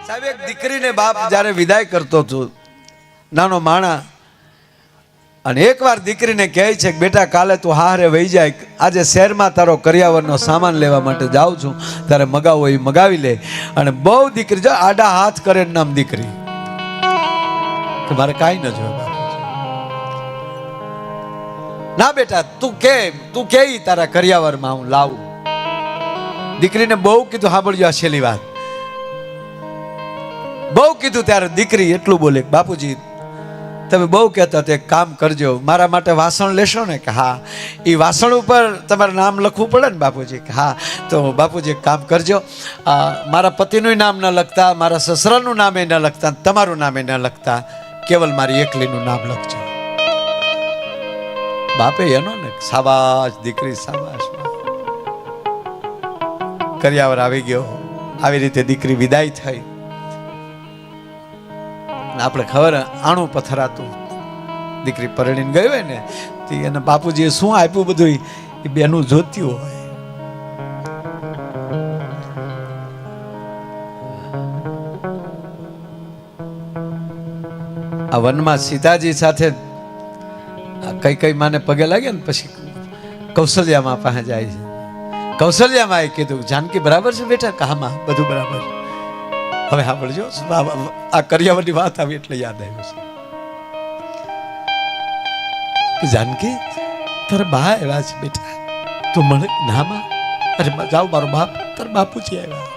સાહેબ એક દીકરીને બાપ જ્યારે વિદાય કરતો હતો નાનો માણા, અને એકવાર દીકરીને કહે છે કે બેટા કાલે તું હારે વહી જાય, આજે શહેરમાં તારો કરિયાવરનો સામાન લેવા માટે જાઉં છું, તારે મગાવો એ મગાવી લે. અને બહુ દીકરી જો આડા હાથ કરે નામ દીકરી કે મારે કાંઈ ન જોયું. ના બેટા તું કે તારા કરિયાવરમાં હું લાવું. દીકરીને બહુ કીધું, સાંભળજો આ છેલ્લી વાત, બહુ કીધું ત્યારે દીકરી એટલું બોલે બાપુજી તમે બહુ કહેતા તો એક કામ કરજો, મારા માટે વાસણ લેશો ને? કે હા. એ વાસણ ઉપર તમારું નામ લખવું પડે ને બાપુજી? કે હા. તો બાપુજી એક કામ કરજો, મારા પતિનું નામ ન લખતા, મારા સસરાનું નામે ન લખતા, તમારું નામે ન લખતા, કેવલ મારી એકલીનું નામ લખજો. બાપે એનો ને શાબાશ દીકરી શાબાશ. કરિયાવર આવી ગયો. આવી રીતે દીકરી વિદાય થઈ. આપણે ખબર આણું પથરાતું, દીકરી પરણીને ગઈ હોય ને એને બાપુજીએ શું આપ્યું બધું એ બેનું જોત્યું હોય. આ વનમાં સીતાજી સાથે કઈ માને પગે લાગે ને પછી કૌશલ્યામાં પાસે જાય છે. કૌશલ્યામાં એ કીધું જાનકી બરાબર છે બેટા? કહામાં બધું બરાબર. હવે સાંભળજો, આ કરિયાવરની વાત આવી એટલે યાદ આવ્યું છે કે જાનકી તારા બા આવ્યા છે બેટા, તું મળે? ના માં, અરે જાઓ મારો બાપ, તારા બાપુજી આવ્યા.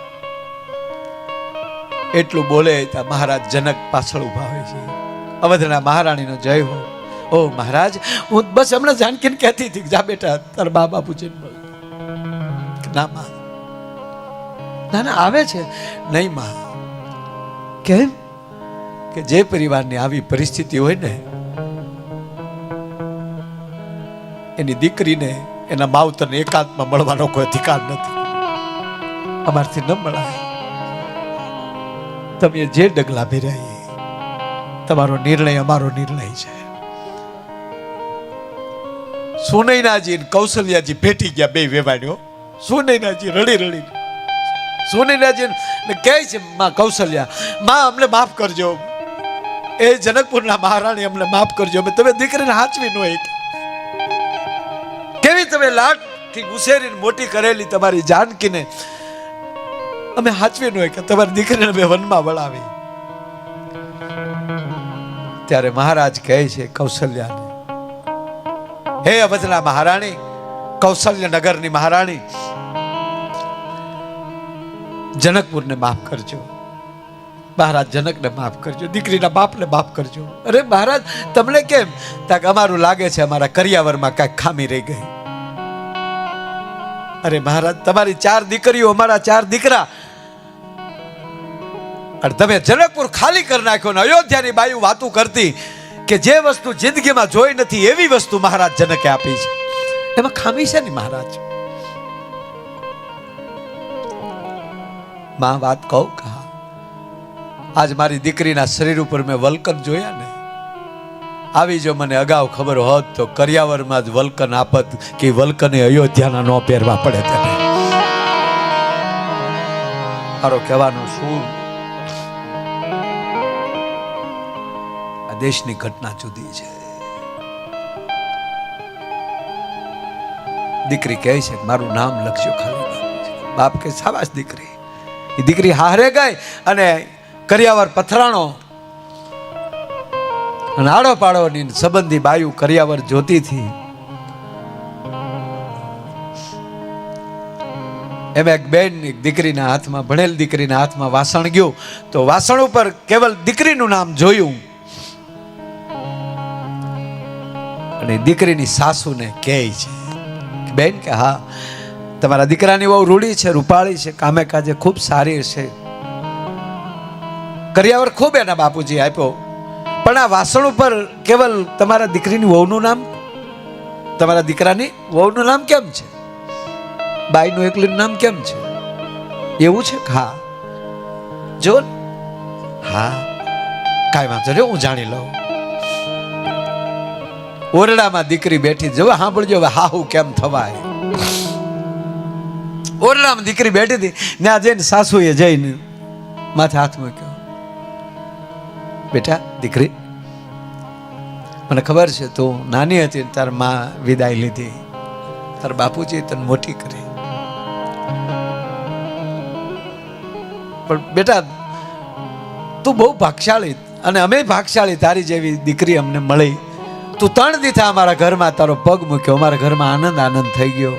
એટલું બોલે ત્યાં મહારાજ જનક પાછળ ઉભા હોય છે. અવધના મહારાણીનો જય હો. ઓ મહારાજ, હું બસ હમણાં જાનકીને કહેતી હતી જા બેટા તારા બા બાપુજીને બોલ. ના માં, ના ના આવે છે. નહીં માં. કેમ? કે જે પરિવારની આવી પરિસ્થિતિ હોય ને એની દીકરીને એના માવતરને એકાંતમાં મળવાનો કોઈ અધિકાર નથી. અમારથી ન મળાય. તમે જે ડગલા ભર્યા તમારો નિર્ણય અમારો નિર્ણય છે. સુનૈનાજી કૌશલ્યાજી ભેટી ગયા, બે વેવાણ્યો. સુનૈનાજી રડી રડી સુનૈનાજી કહે છે માં કૌશલ્યા, માં અમને માફ કરજો, એ જનકપુરના મહારાણી અમને માફ કરજો, અમે તમે દીકરીને હાચવી ન હોય. કેવી તમે લાડથી ઉછેરીને મોટી કરેલી તમારી જાનકીને અમે હાચવી ન હોય કે તમારી દીકરીને અમે વનમાં વળાવી. ત્યારે મહારાજ કહે છે કૌશલ્યાને, હે અવધના મહારાણી, કૌશલ્ય નગરની મહારાણી, જનકપુરને માફ કરજો. મહારાજ જનકને માફ કરજો, દીકરીના બાપને માફ કરજો. અરે મહારાજ તમને કેમ? તાક અમારું લાગે છે અમારા કરિયાવરમાં કાંઈક ખામી રહી ગઈ. અરે મહારાજ તમારી 4 દીકરીઓ, અમારા 4 દીકરા, અને તમે જનકપુર ખાલી કરી નાખ્યો ને અયોધ્યાની બાયુ વાતું કરતી કે જે વસ્તુ જિંદગીમાં જોઈ નથી એવી વસ્તુ મહારાજ જનકે આપી છે. એમાં ખામી છે ને મહારાજ? માં વાત કહું કહા, આજ મારી દીકરીના શરીર ઉપર મેં વલ્કન જોયા ને, આવી જો મને અગાઉ ખબર હોત તો કરિયાવરમાં જ વલ્કન આપત કે વલ્કને અયોધ્યાના ન પહેરવા પડે. તેને મારો કહેવાનો શું, આ દેશની ઘટના જુદી છે. દીકરી કહે છે મારું નામ લખજો ખાલી. બાપ કે શાબાશ દીકરી. એ દીકરી હારે ગઈ અને કરિયાવર પથરાણો અને આડો પાડોની સંબંધી બાયુ કરિયાવર જોતી હતી. એમ એક બેન દીકરીના હાથમાં, ભણેલ દીકરીના હાથમાં વાસણ ગયું તો વાસણ ઉપર કેવલ દીકરીનું નામ જોયું અને દીકરીની સાસુને કહે છે બેન કે હા તમારા દીકરાની બહુ રૂડી છે, રૂપાળી છે, કામે કાજે ખૂબ સારી છે, કરિયાવર ખૂબ એના બાપુજી આપ્યો, પણ આ વાસણ ઉપર કેવલ તમારા દીકરીની વહુનું નામ, તમારા દીકરાની વહુનું નામ કેમ છે? બાઈનું એકલીનું નામ કેમ છે? એવું છે? હા જો હા કાંઈ વાંધો નહીં, હું જાણી લઉં. ઓરડામાં દીકરી બેઠી, જો સાંભળજો હવે હાહુ કેમ થવાય. ઓરડામાં દીકરી બેઠી હતી, ત્યાં જઈને સાસુએ જઈને માથે હાથ મૂક્યો. બેટા દીકરી, મને ખબર છે તું નાની હતી તાર માં વિદાય લીધી, તાર બાપુજી તને મોટી કરી, પણ બેટા તું બહુ ભાગશાળી અને અમે ભાગશાળી, તારી જેવી દીકરી અમને મળી. તું 3 દીથા અમારા ઘરમાં તારો પગ મૂક્યો, અમારા ઘરમાં આનંદ આનંદ થઈ ગયો.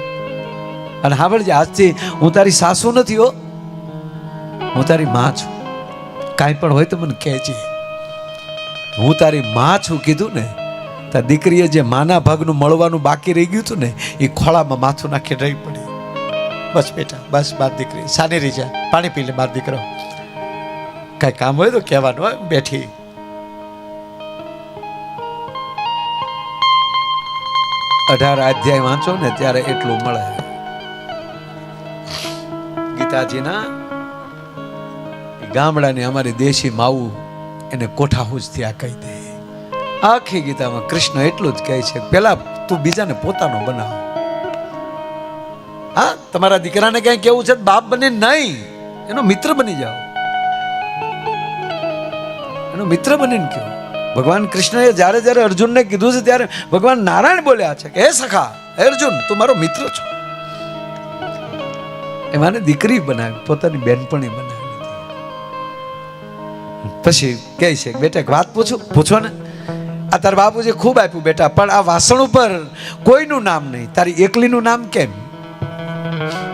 અને સાંભળજે, આજથી હું તારી સાસુ નથી હો, હું તારી માં છું. કાંઈ પણ હોય તો મને કહેજે, હું તારી માં છું કીધું ને, તાર દીકરીએ જે માના ભાગનું મળવાનું બાકી રહી ગયું હતું ને, એ ખોળામાં માથું નાખી રહી પડી. બસ બેટા બસ, બાર દીકરી સાની રહી જાય, પાણી પી લે બાર દીકરો, કાંઈ કામ હોય તો કહેવાનું હોય. બેઠી અઢાર અધ્યાય વાંચો ને ત્યારે એટલું મળે. ગીતાજીના ગામડાની અમારી દેશી માવું એને કોઠાહૂજથી આ કહી દે. આખી ગીતામાં કૃષ્ણ એટલું જ કહે છે, પેલા તું બીજાને પોતાનો બનાવ. હા, તમારા દીકરાને કઈ કેવું છે બાપ બને નહીં, એનો મિત્ર બની જાઓ, એનો મિત્ર બનીને કહો. ભગવાન કૃષ્ણએ જ્યારે જ્યારે અર્જુનને કીધું છે ત્યારે ભગવાન નારાયણ બોલ્યા છે કે હે સખા, હે અર્જુન, તું મારો મિત્ર છો. એમાંને દીકરી બનાવી, પોતાની બેનપણી બનાવી. પછી કહે છે બેટા એક વાત પૂછો ને, આ તાર બાપુજી ખૂબ આપ્યું બેટા, પણ આ વાસણ ઉપર કોઈનું નામ નહીં, તારી એકલીનું નામ કેમ?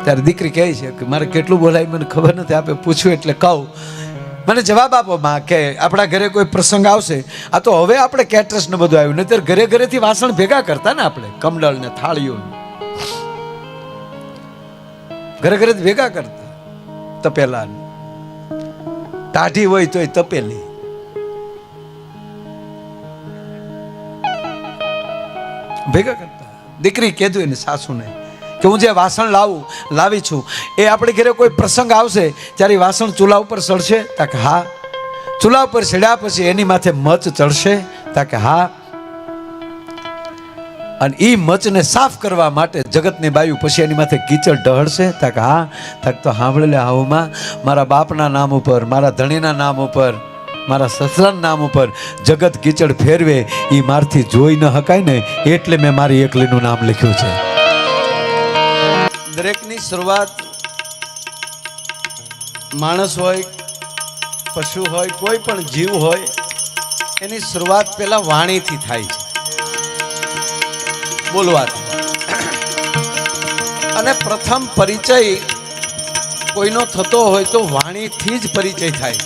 ત્યારે દીકરી કહે છે કે મારે કેટલું બોલાય મને ખબર નથી, આપે પૂછ્યું એટલે કહું. મને જવાબ આપો માં કે આપણા ઘરે કોઈ પ્રસંગ આવશે, આ તો હવે આપણે કેટરસ ને બધું આવ્યું, નહીતર ઘરે ઘરેથી વાસણ ભેગા કરતા ને આપણે, કમડળ ને થાળીઓ ઘરે ઘરે ભેગા કરતા, તપેલા ટાઢી હોય તોય તપેલી. ભેગા કરતા. દીકરી કીધું એને સાસુને કે હું જે વાસણ લાવી છું એ આપણે ઘરે કોઈ પ્રસંગ આવશે ત્યારે વાસણ ચૂલા ઉપર ચડશે? તા કે હા. ચૂલા ઉપર ચડ્યા પછી એની માથે મચ ચડશે? તા કે હા. અને એ મચને સાફ કરવા માટે જગતની બાયુ પછી એની માથે કીચડ ઢળશે? તા કે હા. તાક તો સાંભળી લે, આવુંમાં મારા બાપના નામ ઉપર, મારા ધણીના નામ ઉપર, મારા સસરાના નામ ઉપર જગત કીચડ ફેરવે એ મારથી જોઈ ન હકાય ને, એટલે મેં મારી એકલીનું નામ લખ્યું છે. દરેકની શરૂઆત માણસ હોય, પશુ હોય, કોઈ પણ જીવ હોય, એની શરૂઆત પહેલા વાણીથી થાય છે, બોલવાથી. અને પ્રથમ પરિચય કોઈનો થતો હોય તો વાણીથી જ પરિચય થાય.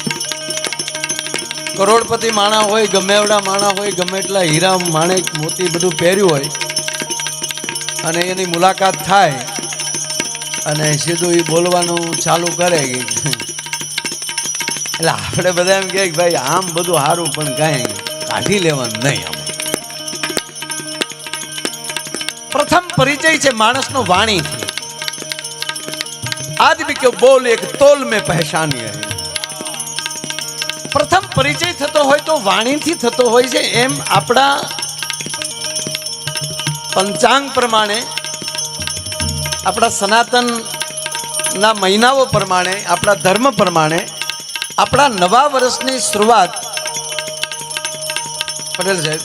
કરોડપતિ માણા હોય, ગમે એવડા માણા હોય, ગમે એટલા હીરા માણેક મોતી બધું પહેર્યું હોય, અને એની મુલાકાત થાય અને સીધું એ બોલવાનું ચાલુ કરે, એટલે આપણે બધા એમ કહે કે ભાઈ આમ બધું સારું પણ કાંઈ કાઢી લેવાનું નહીં. આમ પ્રથમ પરિચય છે માણસનો વાણીથી. આદમી કે બોલ એક તોલ મેં પહેચાની હૈ. પ્રથમ પરિચય થતો હોય તો વાણીથી થતો હોય છે. એમ આપણા પંચાંગ પ્રમાણે, આપણા સનાતન ના મહિનાઓ પ્રમાણે, આપણા ધર્મ પ્રમાણે આપણા નવા વર્ષની શરૂઆત, પટેલ સાહેબ,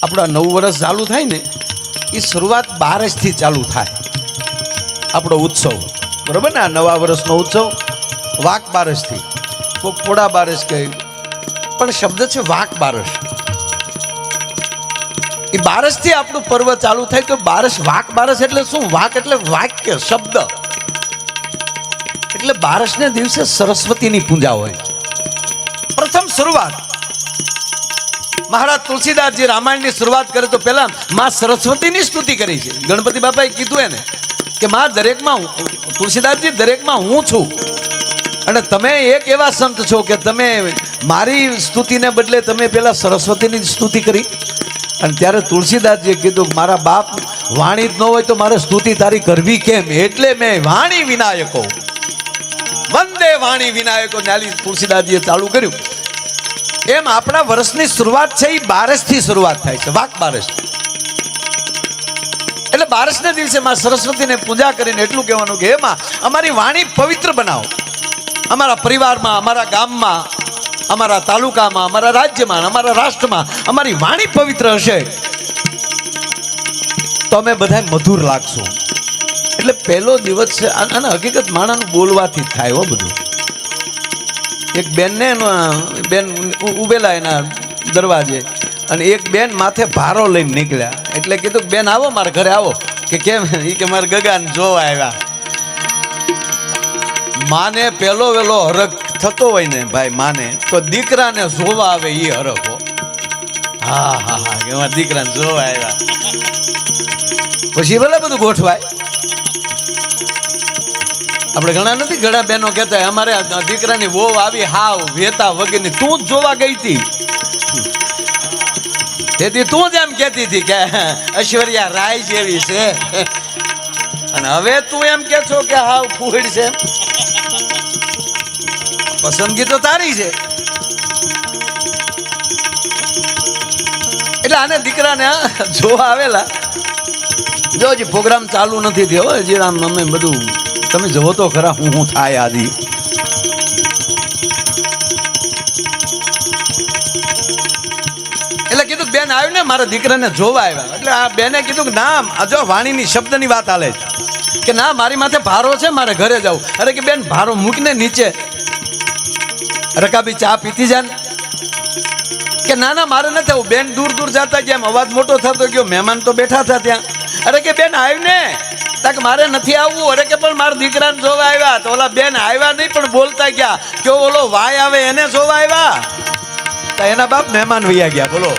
આપણા નવું વર્ષ ચાલુ થાય ને એ શરૂઆત 12 થી ચાલુ થાય. આપણો ઉત્સવ, બરોબર ને? આ નવા વર્ષનો ઉત્સવ વાક 12 થી, કોઈ પોડા 12 કહે, પણ શબ્દ છે વાક 12. એ 12 થી આપણું પર્વ ચાલુ થાય. તો 12 વાક 12 એટલે શું? વાક એટલે વાક્ય, શબ્દ. એટલે 12ને દિવસે સરસ્વતીની પૂજા હોય. પ્રથમ શરૂઆત મહારાજ તુલસીદાસજી રામાયણની શરૂઆત કરે તો પહેલા માં સરસ્વતીની સ્તુતિ કરી છે. ગણપતિ બાપાએ કીધું એને કે માં દરેકમાં, તુલસીદાસજી દરેકમાં હું છું, અને તમે એક એવા સંત છો કે તમે મારી સ્તુતિને બદલે તમે પેલા સરસ્વતીની સ્તુતિ કરી. અને ત્યારે તુલસીદાસજીએ કીધું મારા બાપ વાણી જ ન હોય તો મારે સ્તુતિ તારી કરવી કેમ? એટલે મેં વાણી વિનાયકો, વંદે વાણી વિનાયકો નાલી તુલસીદાસજીએ ચાલુ કર્યું. એમ આપણા વર્ષની શરૂઆત છે એ 12 થી શરૂઆત થાય છે, વાક 12. એટલે બારસને દિવસે માં સરસ્વતીને પૂજા કરીને એટલું કહેવાનું કે એમાં અમારી વાણી પવિત્ર બનાવો, અમારા પરિવારમાં, અમારા ગામમાં, અમારા તાલુકામાં, અમારા રાજ્યમાં, અમારા રાષ્ટ્રમાં અમારી વાણી પવિત્ર હશે તો અમે બધા મધુર લાગશું. એટલે પહેલો દિવસ છે અને હકીકત માણાનું બોલવાથી થાય હો બધું. એક બેનને બેન ઉભેલા એના દરવાજે અને એક બેન માથે ભારો લઈને નીકળ્યા એટલે કીધું કે બેન આવો મારા ઘરે આવો. કે કેમ? એ કે મારા ગગાને જોવા આવ્યા. માને પેલો વેલો હરખ થતો હોય ને ભાઈ માને તો દીકરાને જોવા આવે એ હરખ હો. હા હા હા કે મારા દીકરાને જોવા આવ્યા પછી ભલે બધું ગોઠવાય. આપણે ઘણા નથી, ઘણા બહેનો કહેતા અમારે દીકરાની વહુ આવી હાવ વેતા વગરની, તું જ જોવા ગઈ હતી તેથી તું જ એમ કહેતી હતી કે ઐશ્વર્યા રાય જેવી છે અને હવે તું એમ કે છો કે હાવ ફૂડ છે. પસંદગી તો તારી છે. એટલે આને દીકરાને જોવા આવેલા. જો હજી પ્રોગ્રામ ચાલુ નથી થયો હજી, આમ અમે બધું તમે જવો તો ખરા હું થાય આદિ. એટલે કીધું બેન આવ્યું ને મારા દીકરાને જોવા આવ્યા. એટલે આ બેને કીધું કે ના, આ જો વાણીની શબ્દની વાત હાલે કે ના મારી માથે ભારો છે, મારે ઘરે જવું. અરે કે બેન ભારો મૂકીને નીચે રકાબી ચા પીતી જાય. કે ના ના મારે નથી આવું. બેન દૂર દૂર જતા ગયા, એમ અવાજ મોટો થતો ગયો, મહેમાન તો બેઠા હતા ત્યાં. અરે કે બેન આવ્યું ને? તક મારે નથી આવવું. અરે કે પણ મારા દીકરાને જોવા આવ્યા. તો ઓલા બેન આવ્યા નહીં પણ બોલતા ગયા કે ઓલો વાય આવે એને જોવા આવ્યા. તો એના બાપ મહેમાન વૈયા ગયા. બોલો,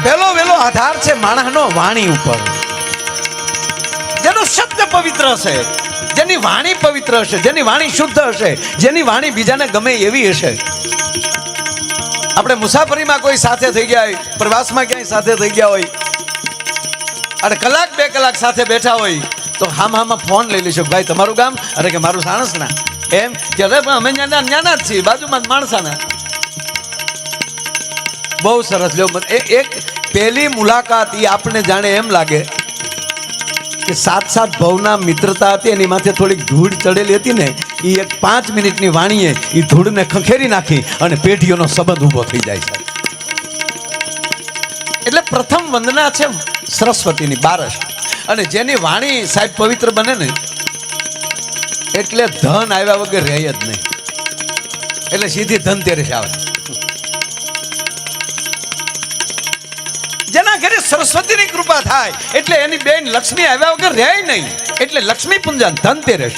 પેલો વેલો આધાર છે માણસનો વાણી ઉપર. જેનો શબ્દ પવિત્ર હશે, જેની વાણી પવિત્ર હશે, જેની વાણી શુદ્ધ હશે, જેની વાણી બીજાને ગમે એવી હશે. આપણે મુસાફરીમાં કોઈ સાથે થઈ ગયા હોય, પ્રવાસમાં ક્યાંય સાથે થઈ ગયા હોય અને કલાક બે કલાક સાથે બેઠા હોય તો હામાં ફોન લઈ લઈશું, ભાઈ તમારું ગામ? અરે કે મારું સાણસના. એમ કે અરે પણ અમે ન્યાના જ છીએ, બાજુમાં માણસાના. બહુ સરસ. લ્યો, એક પહેલી મુલાકાત એ આપણે જાણે એમ લાગે કે 7 ભવના મિત્રતા હતી, એની માથે થોડીક ધૂળ ચડેલી હતી ને, એ એક 5 મિનિટની વાણીએ એ ધૂળને ખંખેરી નાખી અને પેઢીઓનો સંબંધ ઊભો થઈ જાય છે. એટલે પ્રથમ વંદના છે સરસ્વતીની, બારસ. અને જેની વાણી સાહેબ પવિત્ર બને ને એટલે ધન આવ્યા વગર રહે જ નહીં. એટલે સીધી ધનતેરસ આવે. જેના ઘરે સરસ્વતીની કૃપા થાય એટલે એની બેન લક્ષ્મી આવ્યા વગર રહે નહીં. એટલે લક્ષ્મી પૂજન, ધનતેરસ.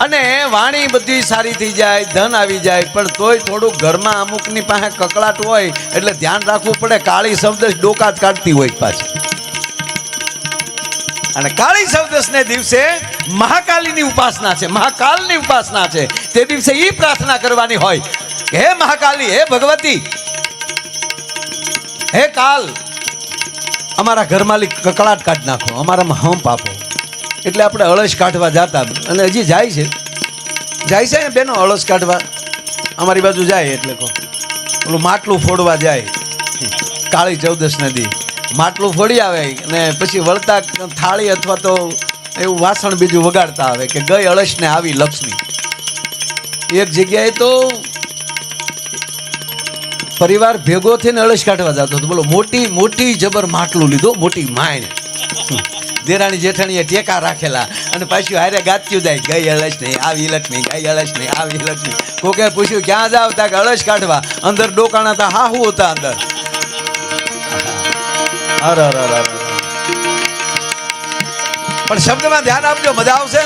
અને વાણી બધી સારી થઈ જાય, ધન આવી જાય, પણ તોય થોડું ઘરમાં અમુકની પાસે કકળાટ હોય એટલે ધ્યાન રાખવું પડે. કાળી સૌદશ ડોકા જ કાઢતી હોય પાછી. અને કાળી સૌદશને દિવસે મહાકાલીની ઉપાસના છે, મહાકાલની ઉપાસના છે. તે દિવસે એ પ્રાર્થના કરવાની હોય કે હે મહાકાલી, હે ભગવતી, હે કાલ, અમારા ઘરમાં કકળાટ કાઢી નાખો, અમારામાં હંપ આપો. એટલે આપણે અળસ કાઢવા જતા અને હજી જાય છે ને બેનો અળસ કાઢવા અમારી બાજુ જાય. એટલે કહો ઓલું માટલું ફોડવા જાય કાળી ચૌદશ નદી, માટલું ફોડી આવે અને પછી વળતા થાળી અથવા તો એવું વાસણ બીજું વગાડતા આવે કે ગઈ અળસને આવી લક્ષ્મી. એક જગ્યાએ તો પરિવાર ભેગો થઈને અળસ કાઢવા જતો હતો. બોલો, મોટી મોટી જબર માટલું લીધો, મોટી માયણ. દેરાણી જેઠાણીએ ટેકા રાખેલા અને પાછું હારે ગાત્યું જાય, ગઈ અળસ નહીં આવી લક્ષ્મી, ગઈ અળસ નહીં આવી લક્ષ્મી. કોકે પૂછ્યું ક્યાં જાવ? તા કે અળસ કાઢવા. અંદર ડોકાણા હતા, હાહુ હતા અંદર. પણ શબ્દમાં ધ્યાન આપજો, મજા આવશે.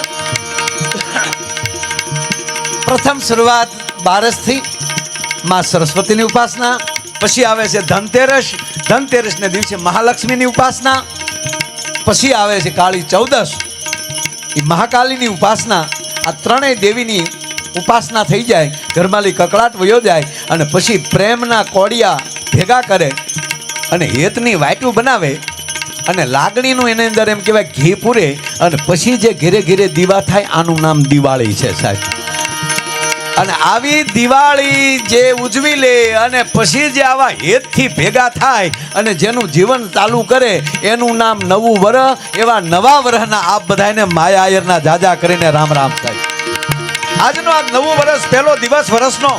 પ્રથમ શરૂઆત બારસથી માં સરસ્વતીની ઉપાસના, પછી આવે છે ધનતેરસ. ધનતેરસને દિવસે મહાલક્ષ્મીની ઉપાસના, પછી આવે છે કાળી ચૌદશ, એ મહાકાલીની ઉપાસના. આ ત્રણેય દેવીની ઉપાસના થઈ જાય, ઘરમાલી કકળાટ વયો જાય અને પછી પ્રેમના કોડિયા ભેગા કરે અને હેતની વાટું બનાવે અને લાગણીનું એની અંદર એમ કહેવાય ઘી પૂરે અને પછી જે ઘેરે ઘેરે દીવા થાય આનું નામ દિવાળી છે સાહેબ. અને આવી દિવાળી જે ઉજવી લે અને પછી જે આવા હેતથી ભેગા થાય અને જેનું જીવન ચાલુ કરે એનું નામ નવું વર્ષ. એવા નવા વર્ષના આપ બધાને માયા આયરના જાજા કરીને રામ રામ થાય. આજનો આ નવું વર્ષ, પહેલો દિવસ વર્ષનો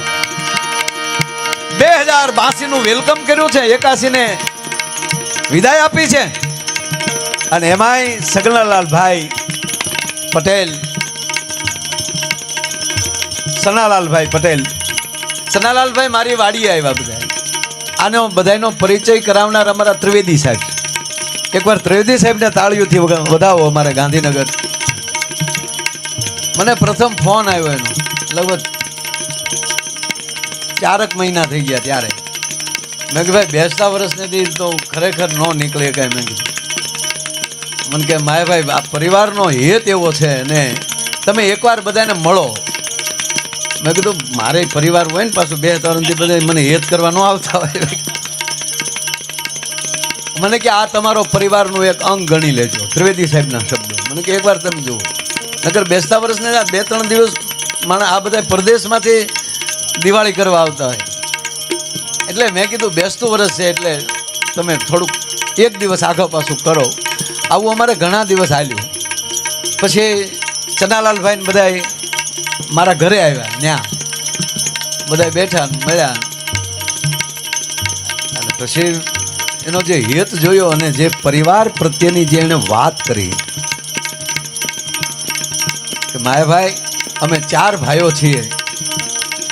2082 નું વેલકમ કર્યું છે, 81 ને વિદાય આપી છે. અને એમાંય સગનલાલભાઈ પટેલ, સનાલાલભાઈ પટેલ, સનાલાલભાઈ મારી વાડીએ આવ્યા બધા. આનો બધાનો પરિચય કરાવનાર અમારા ત્રિવેદી સાહેબ. એકવાર ત્રિવેદી સાહેબને તાળીઓથી વધાવો. અમારે ગાંધીનગર મને પ્રથમ ફોન આવ્યો એનો લગભગ 4 મહિના થઈ ગયા. ત્યારે મેં કે ભાઈ બેસતા વર્ષની તો ખરેખર ન નીકળે કાંઈ. મેં કીધું મને કે માયાભાઈ આ પરિવારનો હેત એવો છે ને તમે એકવાર બધાને મળો. મેં કીધું મારે પરિવાર હોય ને પાછું 2-3 દી બધા મને હેત કરવા ન આવતા હોય. મને કે આ તમારો પરિવારનું એક અંગ ગણી લેજો. ત્રિવેદી સાહેબના શબ્દો. મને કે એકવાર તમે જુઓ, નકર બેસતા વર્ષને 2-3 દિવસ માણસ આ બધા પરદેશમાંથી દિવાળી કરવા આવતા હોય. એટલે મેં કીધું બેસતું વર્ષ છે એટલે તમે થોડુંક 1 દિવસ આગળ પાછું કરો. આવું અમારે ઘણા દિવસ હાલ્યું. પછી ચનાલાલભાઈને બધા મારા ઘરે આવ્યા. ત્યાં બધા બેઠા મળ્યા અને પછી એનો જે હેત જોયો અને જે પરિવાર પ્રત્યેની જે એને વાત કરી કે માયાભાઈ અમે 4 ભાઈઓ છીએ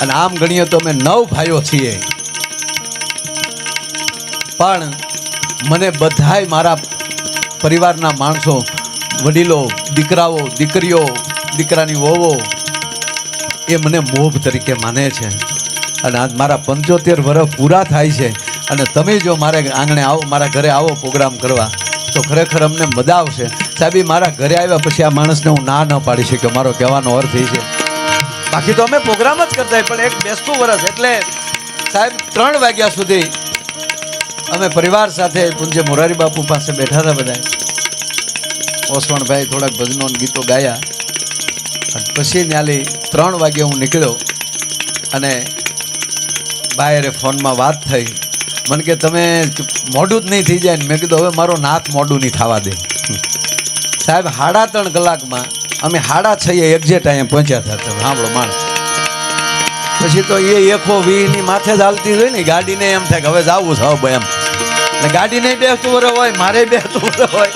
અને આમ ગણીએ તો અમે 9 ભાઈઓ છીએ, પણ મને બધાય મારા પરિવારના માણસો, વડીલો, દીકરાઓ, દીકરીઓ, દીકરાની વહુઓ એ મને મોભ તરીકે માને છે. અને આજ મારા 75 વર્ષ પૂરા થાય છે અને તમે જો મારે આંગણે આવો, મારા ઘરે આવો પ્રોગ્રામ કરવા તો ખરેખર અમને મજા આવશે. સાહેબ મારા ઘરે આવ્યા પછી આ માણસને હું ના ન પાડી શક્યો. મારો કહેવાનો અર્થ એ છે. બાકી તો અમે પ્રોગ્રામ જ કરતા પણ એક બેસતું વર્ષ એટલે સાહેબ 3 વાગ્યા સુધી અમે પરિવાર સાથે પૂજ્ય મોરારી બાપુ પાસે બેઠા હતા. બધા ઓસવણભાઈ થોડાક ભજનો ગીતો ગાયા અને પછી ન્યાલી 3 વાગે હું નીકળ્યો અને બાયરે ફોનમાં વાત થઈ. મને કે તમે મોડું જ નહીં થઈ જાય ને. મેં કીધું હવે મારો નાક મોડું નહીં થવા દે. સાહેબ 3.5 કલાકમાં અમે 6:30 એક્ઝેક્ટ અહીંયા પહોંચ્યા હતા. સાંભળો માણસ પછી તો એ 120 માથે જ હાલતી હોય ને ગાડીને એમ થાય કે હવે જવું છે હવે એમ. ગાડીને બેસતું વર હોય, મારે બેસતું વર હોય,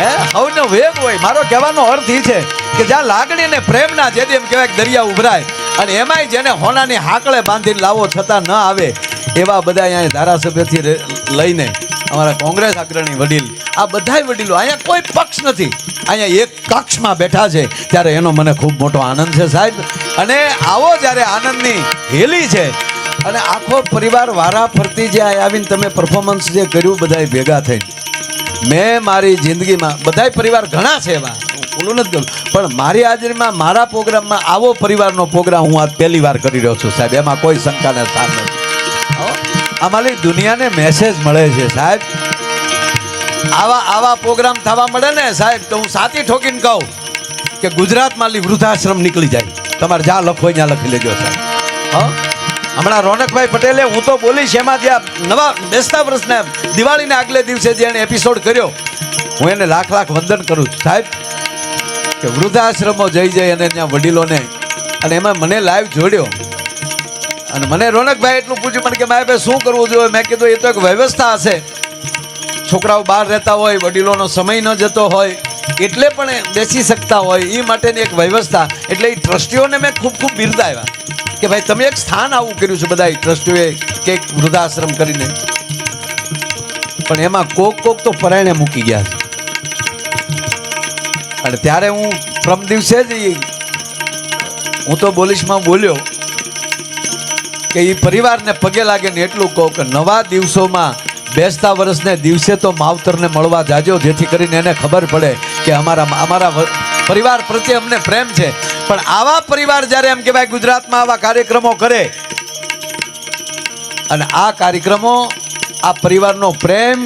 હે હવનો વેગ હોય. મારો કહેવાનો અર્થ એ છે કે જ્યાં લાગણી ને પ્રેમના જેમ કહેવાય દરિયા ઉભરાય અને એમાંય જેને હોનાની હાકળે બાંધીને લાવો છતાં ન આવે એવા બધા અહીંયા ધારાસભ્યથી લઈને અમારા કોંગ્રેસ અગ્રણી વડીલ, આ બધાય વડીલો અહીંયા કોઈ પક્ષ નથી, અહીંયા એક કક્ષમાં બેઠા છે. ત્યારે એનો મને ખૂબ મોટો આનંદ છે સાહેબ. અને આવો જ્યારે આનંદની હેલી છે અને આખો પરિવાર વારા ફરતી જે આવીને તમે પરફોર્મન્સ જે કર્યું બધાય ભેગા થઈને, મેં મારી જિંદગીમાં બધાય પરિવાર ઘણા છે એવા ઓલું નથી કરું, પણ મારી હાજરીમાં મારા પ્રોગ્રામમાં આવો પરિવારનો પ્રોગ્રામ હું આજ પહેલી વાર કરી રહ્યો છું સાહેબ. એમાં કોઈ શંકાને સ્થાન નથી. અમારી દુનિયાને મેસેજ મળે છે સાહેબ. આવા પ્રોગ્રામ થવા મળે ને સાહેબ તો હું સાચી ઠોકીને કહું કે ગુજરાતમાં વૃદ્ધાશ્રમ નીકળી જાય. તમારે જ્યાં લખો ત્યાં લખી લેજો સાહેબ. હમણાં રોનકભાઈ પટેલે હું તો બોલીશ એમાં જે નવા બેસતા વર્ષના દિવાળીના આગલે દિવસે જે એને એપિસોડ કર્યો હું એને લાખ વંદન કરું સાહેબ. કે વૃદ્ધાશ્રમો જઈ અને ત્યાં વડીલોને અને એમાં મને લાઈવ જોડ્યો અને મને રોનકભાઈ એટલું પૂછ્યું મને કે ભાઈ શું કરવું જોઈએ. મેં કીધું એ તો એક વ્યવસ્થા હશે. છોકરાઓ બહાર રહેતા હોય, વડીલોનો સમય ન જતો હોય એટલે પણ બેસી શકતા હોય એ માટેની એક વ્યવસ્થા. એટલે એ ટ્રસ્ટીઓને મેં ખૂબ બિરદાવ્યા કે ભાઈ તમે એક સ્થાન આવું કર્યું છે બધા ટ્રસ્ટીઓએ કે એક વૃદ્ધાશ્રમ કરીને. પણ એમાં કોક તો પરાયણે મૂકી ગયા છે. અને ત્યારે હું પ્રમ દિવસે જ હું તો બોલીશમાં બોલ્યો કે એ પરિવારને પગે લાગે ને એટલું કહું કે નવા દિવસોમાં બેસતા વર્ષને દિવસે તો માવતરને મળવા જાજો, જેથી કરીને એને ખબર પડે કે અમારા પરિવાર પ્રત્યે અમને પ્રેમ છે. પણ આવા પરિવાર જ્યારે એમ કહેવાય ગુજરાતમાં આવા કાર્યક્રમો કરે અને આ કાર્યક્રમો આ પરિવારનો પ્રેમ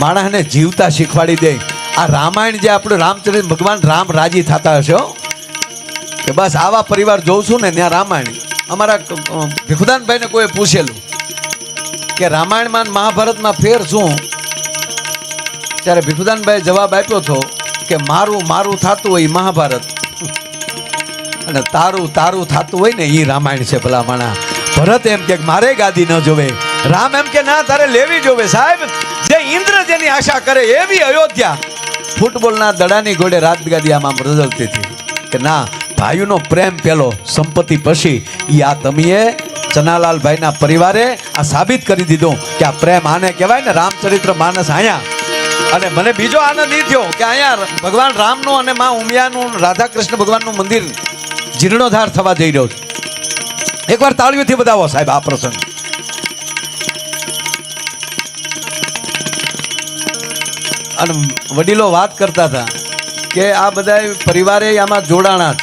માણસને જીવતા શીખવાડી દે. આ રામાયણ જે આપણું રામચરિત્ર ભગવાન રામ રાજી થતા હશે કે બસ આવા પરિવાર જોઉં છું ને ત્યાં રામાયણ. અમારા ભીખુદાનભાઈને કોઈ પૂછેલું કે રામાયણમાં અને મહાભારતમાં ફેર શું, ત્યારે ભીખુદાનભાઈ જવાબ આપ્યો હતો કે મારું મારું થતું હોય એ મહાભારત અને તારું તારું થતું હોય ને એ રામાયણ છે. ભલા માણા ભરત એમ કે મારે ગાદી ન જોવે, રામ એમ કે ના તારે લેવી જોવે. સાહેબ જે ઇન્દ્ર જેની આશા કરે એવી અયોધ્યા ફૂટબોલના દડાની ઘોડે રાત ગાદી આમ રઝળતી હતી કે ના ભાઈઓનો પ્રેમ પેલો સંપત્તિ પછી એ આ તમે ચનાલાલભાઈના પરિવારે આ સાબિત કરી દીધું કે આ પ્રેમ આને કહેવાય ને રામચરિત્ર માનસ. અહીંયા અને મને બીજો આનંદ એ થયો કે અહીંયા ભગવાન રામનું અને મા ઉમિયાનું રાધા કૃષ્ણ ભગવાનનું મંદિર જીર્ણોદ્ધાર થવા જઈ રહ્યો છે. એકવાર તાળીઓથી બતાવો સાહેબ આ પ્રસંગ. અને વડીલો વાત કરતા હતા કે આ બધા પરિવારે આમાં જોડાણા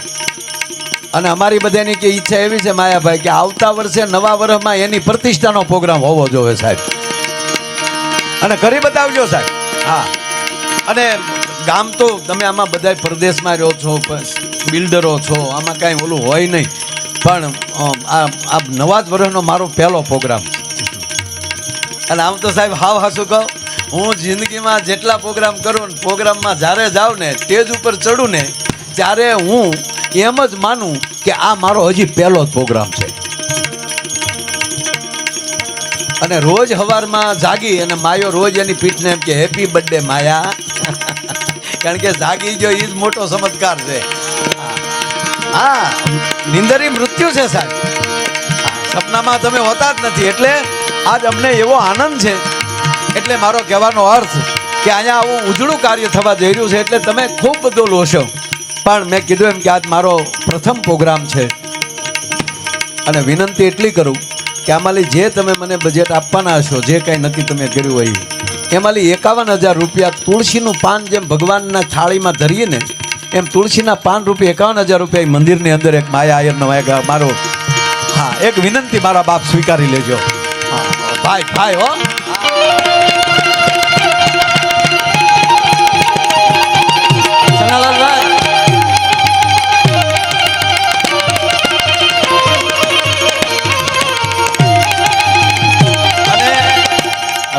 અને અમારી બધાની કે ઈચ્છા એવી છે માયાભાઈ કે આવતા વર્ષે નવા વર્ષમાં એની પ્રતિષ્ઠાનો પ્રોગ્રામ હોવો જોઈએ સાહેબ, અને કરી બતાવજો સાહેબ. હા, અને ગામ તો તમે આમાં બધા પરદેશમાં રહ્યો છો, બિલ્ડરો છો, આમાં કાંઈ ઓલું હોય નહીં, પણ આ નવા જ વર્ષનો મારો પહેલો પ્રોગ્રામ. અને આમ તો સાહેબ હાવ હાસું કહું, હું જિંદગીમાં જેટલા પ્રોગ્રામ કરું ને પ્રોગ્રામમાં જ્યારે જાઉં ને સ્ટેજ ઉપર ચડું ને ત્યારે હું એમ જ માનું કે આ મારો હજી પહેલો જ પ્રોગ્રામ છે. અને રોજ સવારમાં જાગી અને માયો રોજ એની પીઠને એમ કે હેપી બર્થડે માયા, કારણ કે જાગી જો એ જ મોટો ચમત્કાર છે. હા, નિંદરી મૃત્યુ છે સાહેબ, સપનામાં તમે હોતા જ નથી. એટલે આજ અમને એવો આનંદ છે, એટલે મારો કહેવાનો અર્થ કે અહીંયા આવું ઉજળું કાર્ય થવા જઈ રહ્યું છે એટલે તમે ખૂબ બધું લોશો. પણ મેં કીધું એમ કે આજ મારો પ્રથમ પ્રોગ્રામ છે અને વિનંતી એટલી કરું કે આમાંથી જે તમે મને બજેટ આપવાના હશો, જે કાંઈ નક્કી તમે કર્યું હોય એમાંથી 51,000 રૂપિયા તુલસીનું પાન જેમ ભગવાનના થાળીમાં ધરીએ ને એમ તુલસીના પાન રૂપે 51,000 રૂપિયા મંદિરની અંદર એક માયા આયરનો મારો હા એક વિનંતી મારા બાપ સ્વીકારી લેજો. હા ભાઈ ભાઈ હો.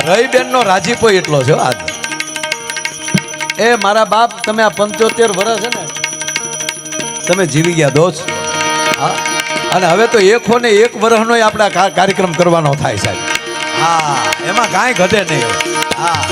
રહીબેન નો રાજીપો એટલો છે આજ. એ મારા બાપ તમે આ 75 વર્ષ છે ને તમે જીવી ગયા દોસ્ત. હા, અને હવે તો 101 વર્ષનો આપણા કાર્યક્રમ કરવાનો થાય સાહેબ. હા, એમાં કાંઈ ઘટે નહીં. હા,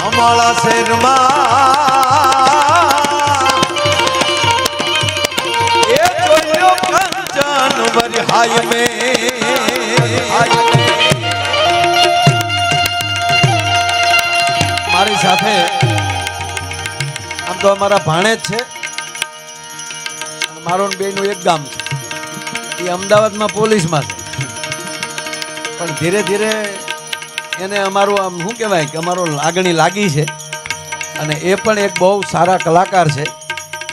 અમારા શહેરમાં એ જોયો કંચન વરહાય મે. મારી સાથે આમ તો અમારા ભાણેજ છે, મારો બેનું એક ગામ છે, એ અમદાવાદમાં પોલીસમાં છે, પણ ધીરે ધીરે એને અમારું આમ શું કહેવાય કે અમારો લાગણી લાગી છે. અને એ પણ એક બહુ સારા કલાકાર છે.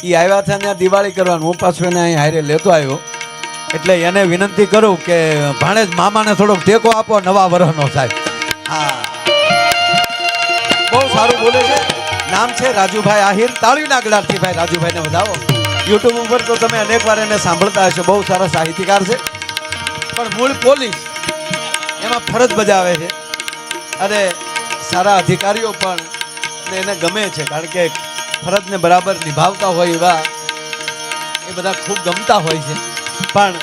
એ આવ્યા હતા ત્યાં દિવાળી કરવાનું, હું પાછું એને અહીં હારે લેતો આવ્યો. એટલે એને વિનંતી કરું કે ભાણેજ મામાને થોડોક ટેકો આપો નવા વર્ષનો સાહેબ. હા, બહુ સારું બોલે છે. નામ છે રાજુભાઈ આહિર. તાળીના ગળાથી ભાઈ રાજુભાઈને વધાવો. યુટ્યુબ ઉપર તો તમે અનેક વાર એને સાંભળતા હશો. બહુ સારા સાહિત્યકાર છે, પણ મૂળ પોલીસ એમાં ફરજ બજાવે છે. અને સારા અધિકારીઓ પણ એને ગમે છે, કારણ કે ફરજને બરાબર નિભાવતા હોય એવા એ બધા ખૂબ ગમતા હોય છે, પણ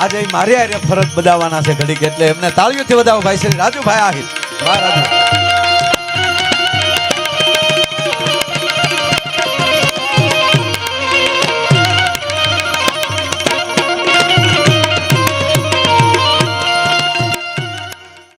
આજે મારે આરે ફરજ બજાવવાના છે ઘડીક, એટલે એમને તાળીઓથી વધાવો ભાઈ શ્રી રાજુભાઈ આહિર. વાહ રાજુ.